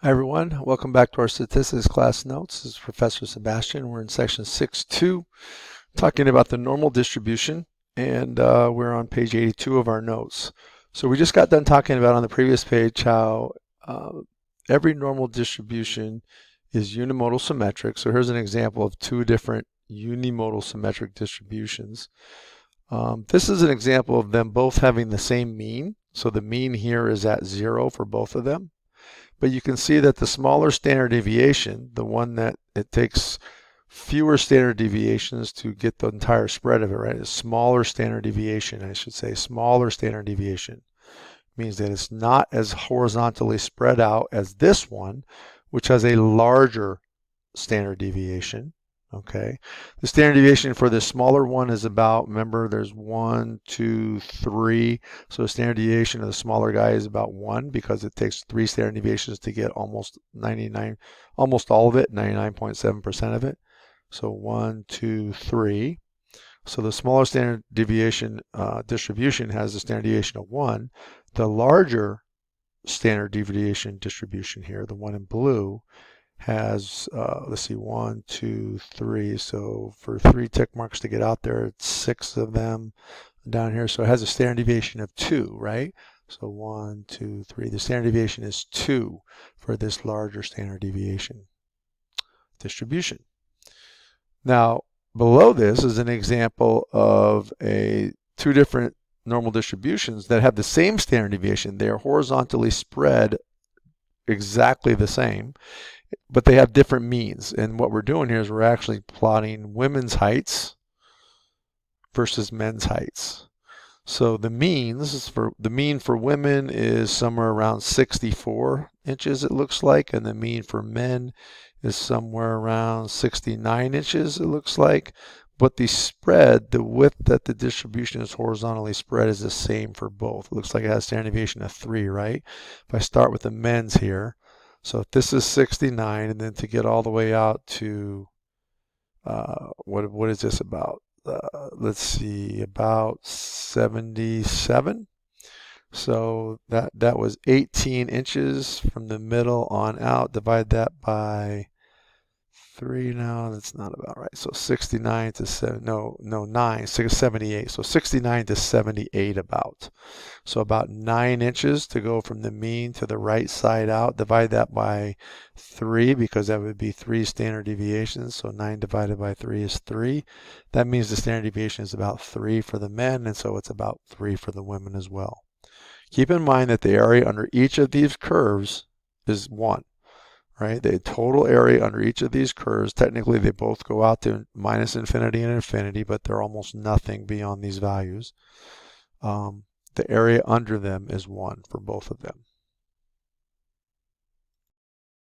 Hi everyone, welcome back to our statistics class notes. This is Professor Sebastian. We're in section 6.2, talking about the normal distribution, and we're on page 82 of our notes. So we just got done talking about on the previous page how every normal distribution is unimodal symmetric. So here's an example of two different unimodal symmetric distributions. This is an example of them both having the same mean. So the mean here is at 0 for both of them. But you can see that the smaller standard deviation, the one that it takes fewer standard deviations to get the entire spread of it, right? A smaller standard deviation, I should say, smaller standard deviation means that it's not as horizontally spread out as this one, which has a larger standard deviation. Okay, the standard deviation for the smaller one is about, remember, there's 1, 2, 3. So the standard deviation of the smaller guy is about 1 because it takes 3 standard deviations to get almost all of it, 99.7% of it. So 1, 2, 3. So the smaller standard deviation distribution has a standard deviation of 1. The larger standard deviation distribution here, the one in blue, has, let's see, 1, 2, 3. So for 3 tick marks to get out there, it's 6 of them down here. So it has a standard deviation of 2, right? So 1, 2, 3. The standard deviation is 2 for this larger standard deviation distribution. Now, below this is an example of two different normal distributions that have the same standard deviation. They are horizontally spread exactly the same, but they have different means. And what we're doing here is we're actually plotting women's heights versus men's heights. So the mean for women is somewhere around 64 inches, it looks like, and the mean for men is somewhere around 69 inches, it looks like. But the spread, the width that the distribution is horizontally spread, is the same for both. It looks like it has standard deviation of 3, right? If I start with the men's here, so if this is 69, and then to get all the way out to, what is this about? Let's see, about 77. So that was 18 inches from the middle on out. Divide that by 3 now, that's not about right. So 69 to 7, no, 9, 78. So 69 to 78 about. So about 9 inches to go from the mean to the right side out. Divide that by 3 because that would be 3 standard deviations. So 9 divided by 3 is 3. That means the standard deviation is about 3 for the men, and so it's about 3 for the women as well. Keep in mind that the area under each of these curves is 1. Right? The total area under each of these curves, technically they both go out to minus infinity and infinity, but they're almost nothing beyond these values. The area under them is 1 for both of them.